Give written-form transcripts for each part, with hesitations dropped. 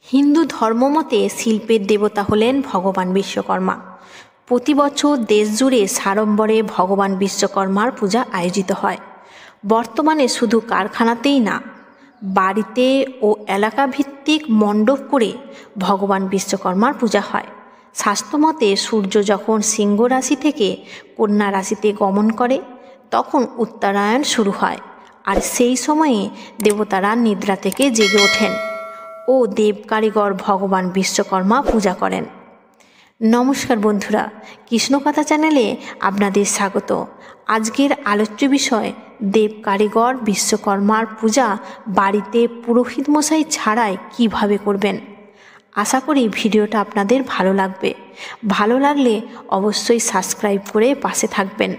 হিন্দু ধর্মমতে শিল্পের দেবতা হলেন ভগবান বিশ্বকর্মা। প্রতি বছর দেশ জুড়ে সাড়ম্বরে ভগবান বিশ্বকর্মার পূজা আয়োজিত হয়। বর্তমানে শুধু কারখানাতেই না, বাড়িতে ও এলাকাভিত্তিক মণ্ডপ করে ভগবান বিশ্বকর্মার পূজা হয়। শাস্ত্রমতে সূর্য যখন সিংহ রাশি থেকে কন্যা রাশিতে গমন করে তখন উত্তরায়ণ শুরু হয়, আর সেই সময়ে দেবতারা নিদ্রা থেকে জেগে ওঠেন ও দেব কারিগর ভগবান বিশ্বকর্মা পূজা করেন। নমস্কার বন্ধুরা, কৃষ্ণকথা চ্যানেলে আপনাদের স্বাগত। আজকের আলোচ্য বিষয় দেব কারিগর বিশ্বকর্মার পূজা বাড়িতে পুরোহিত মশাই ছাড়াই কিভাবে করবেন। আশা করি ভিডিওটা আপনাদের ভালো লাগবে। ভালো লাগলে অবশ্যই সাবস্ক্রাইব করে পাশে থাকবেন।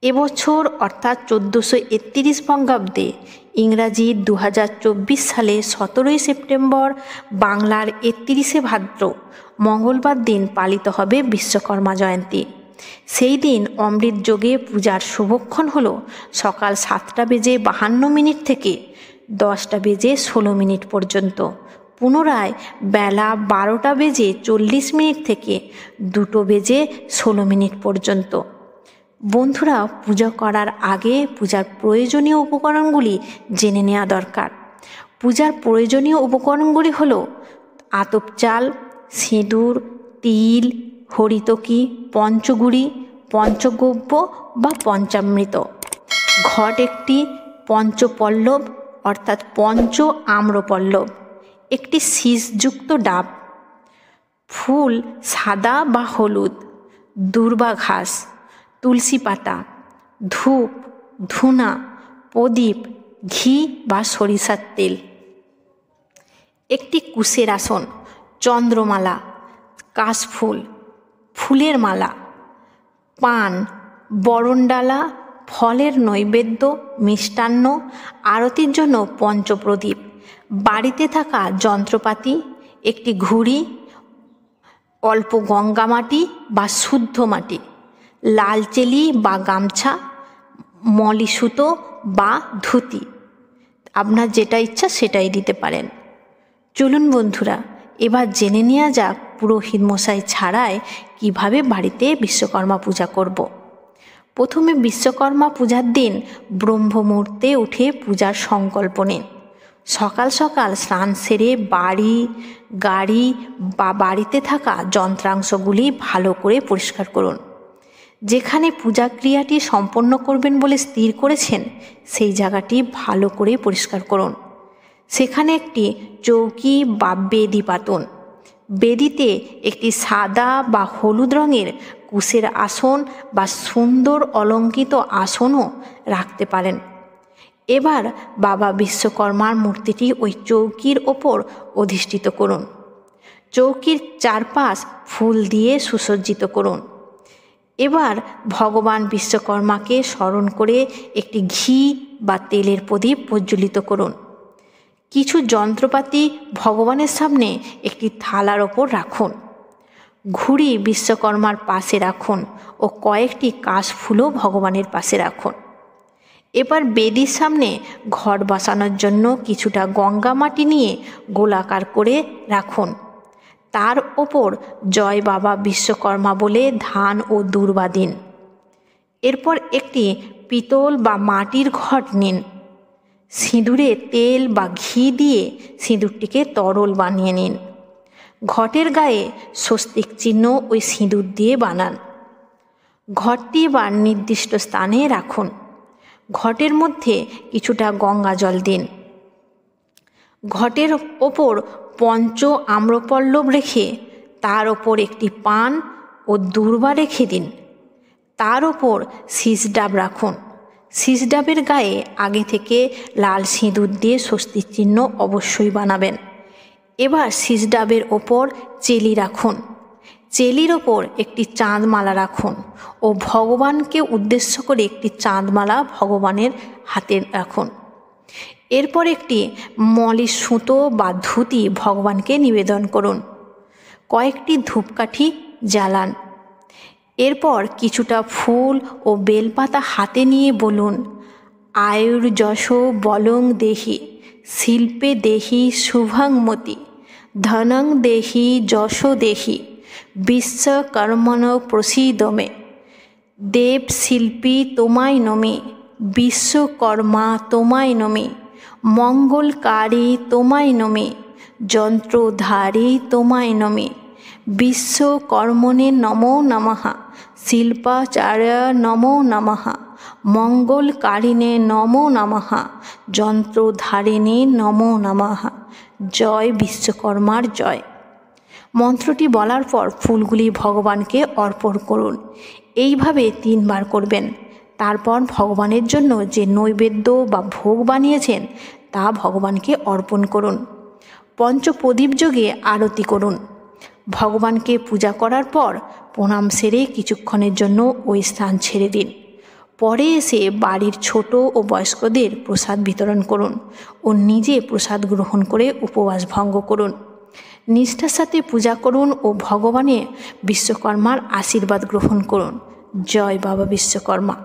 এবছর অর্থাৎ 1431 বঙ্গাব্দে ইংরাজি 2024 সালে 17 সেপ্টেম্বর, বাংলার 31 ভাদ্র মঙ্গলবার দিন পালিত হবে বিশ্বকর্মা জয়ন্তী। সেই দিন অমৃত যোগে পূজার শুভক্ষণ হল সকাল 7:52 থেকে 10:16 পর্যন্ত, পুনরায় বেলা 12:40 থেকে 2:16 পর্যন্ত। বন্ধুরা, পূজা করার আগে পূজার প্রয়োজনীয় উপকরণগুলি জেনে নেওয়া দরকার। পূজার প্রয়োজনীয় উপকরণগুলি হল আতপ চাল, সিঁদুর, তিল, হরিতকি, পঞ্চগুড়ি, পঞ্চগব্য বা পঞ্চামৃত, ঘট একটি, পঞ্চপল্লব অর্থাৎ পঞ্চ আম্রপল্লব, একটি শীষযুক্ত ডাব, ফুল সাদা বা হলুদ, দূর্বা ঘাস, তুলসী পাতা, ধূপ, ধুনা, প্রদীপ, ঘি বা সরিষার তেল, একটি কুশের আসন, চন্দ্রমালা, কাশফুল, ফুলের মালা, পান, বরণডালা, ফলের নৈবেদ্য, মিষ্টান্ন, আরতির জন্য পঞ্চপ্রদীপ, বাড়িতে থাকা যন্ত্রপাতি, একটি ঘুড়ি, অল্প গঙ্গা মাটি বা শুদ্ধ মাটি, লাল চেলি বা গামছা, মলি সুতো বা ধুতি, আপনার যেটা ইচ্ছা সেটাই দিতে পারেন। চলুন বন্ধুরা, এবার জেনে নেওয়া যাক পুরোহিত মশাই ছাড়াই কিভাবে বাড়িতে বিশ্বকর্মা পূজা করব। প্রথমে বিশ্বকর্মা পূজার দিন ব্রহ্ম মুহূর্তে উঠে পূজার সংকল্প নিন। সকাল সকাল স্নান সেরে বাড়ি, গাড়ি বা বাড়িতে থাকা যন্ত্রাংশগুলি ভালো করে পরিষ্কার করুন। যেখানে পূজা ক্রিয়াটি সম্পন্ন করবেন বলে স্থির করেছেন সেই জায়গাটি ভালো করে পরিষ্কার করুন। সেখানে একটি চৌকি বা বেদি পাতুন। বেদিতে একটি সাদা বা হলুদ রঙের কুশের আসন বা সুন্দর অলঙ্কৃত আসনও রাখতে পারেন। এবার বাবা বিশ্বকর্মার মূর্তিটি ওই চৌকির ওপর অধিষ্ঠিত করুন। চৌকির চারপাশ ফুল দিয়ে সুসজ্জিত করুন। এবার ভগবান বিশ্বকর্মাকে স্মরণ করে একটি ঘি বা তেলের প্রদীপ প্রজ্বলিত করুন। কিছু যন্ত্রপাতি ভগবানের সামনে একটি থালার ওপর রাখুন। ঘুড়ি বিশ্বকর্মার পাশে রাখুন ও কয়েকটি কাশফুলও ভগবানের পাশে রাখুন। এবার বেদির সামনে ঘট বসানোর জন্য কিছুটা গঙ্গা মাটি নিয়ে গোলাকার করে রাখুন। তার ওপর জয় বাবা বিশ্বকর্মা বলে ধান ও দূর্বা দিন। এরপর একটি পিতল বা মাটির ঘট নিন। সিঁদুরে তেল বা ঘি দিয়ে সিঁদুরটিকে তরল বানিয়ে নিন। ঘটের গায়ে স্বস্তিক চিহ্ন ওই সিঁদুর দিয়ে বানান। ঘটটি বা নির্দিষ্ট স্থানে রাখুন। ঘটের মধ্যে কিছুটা গঙ্গা জল দিন। ঘটের ওপর পঞ্চ আম্রপল্লব রেখে তার ওপর একটি পান ও দূর্বা রেখে দিন। তার ওপর শীষ ডাব রাখুন। শীষ ডাবের গায়ে আগে থেকে লাল সিঁদুর দিয়ে স্বস্তির চিহ্ন অবশ্যই বানাবেন। এবার শীষ ডাবের ওপর চেলি রাখুন। চেলির ওপর একটি চাঁদমালা রাখুন ও ভগবানকে উদ্দেশ্য করে একটি চাঁদমালা ভগবানের হাতে রাখুন। এরপর একটি মলি সুতো বা ধুতি ভগবানকে নিবেদন করুন। কয়েকটি ধূপকাঠি জ্বালান। এরপর কিছুটা ফুল ও বেলপাতা হাতে নিয়ে বলুন, আয়ুর্যশো বলং দেহি, শিল্পে দেহি শুভংমতি। ধনং দেহি যশ দেহি বিশ্বকর্মণ প্রসীদ মে। দেব শিল্পী তোমায় নমি, বিশ্বকর্মা তোমায় নমি। মঙ্গলকারী তোমায় নমি, যন্ত্রধারী তোমায় নমি। বিশ্বকর্মণে নমো নমঃ, শিল্পাচার্য নমো নমঃ। মঙ্গলকারিণে নমো নমঃ, যন্ত্রধারিণে নমো নমঃ। জয় বিশ্বকর্মার জয়। মন্ত্রটি বলার পর ফুলগুলি ভগবানকে অর্পণ করুন। এইভাবে 3 বার করবেন। তারপর ভগবানের জন্য যে নৈবেদ্য বা ভোগ বানিয়েছেন তা ভগবানকে অর্পণ করুন। পঞ্চপ্রদীপ যোগে আরতি করুন। ভগবানকে পূজা করার পর প্রণাম সেরে কিছুক্ষণের জন্য ওই স্থান ছেড়ে দিন। পরে এসে বাড়ির ছোট ও বয়স্কদের প্রসাদ বিতরণ করুন ও নিজে প্রসাদ গ্রহণ করে উপবাস ভঙ্গ করুন। নিষ্ঠার সাথে পূজা করুন ও ভগবানের বিশ্বকর্মার আশীর্বাদ গ্রহণ করুন। জয় বাবা বিশ্বকর্মা।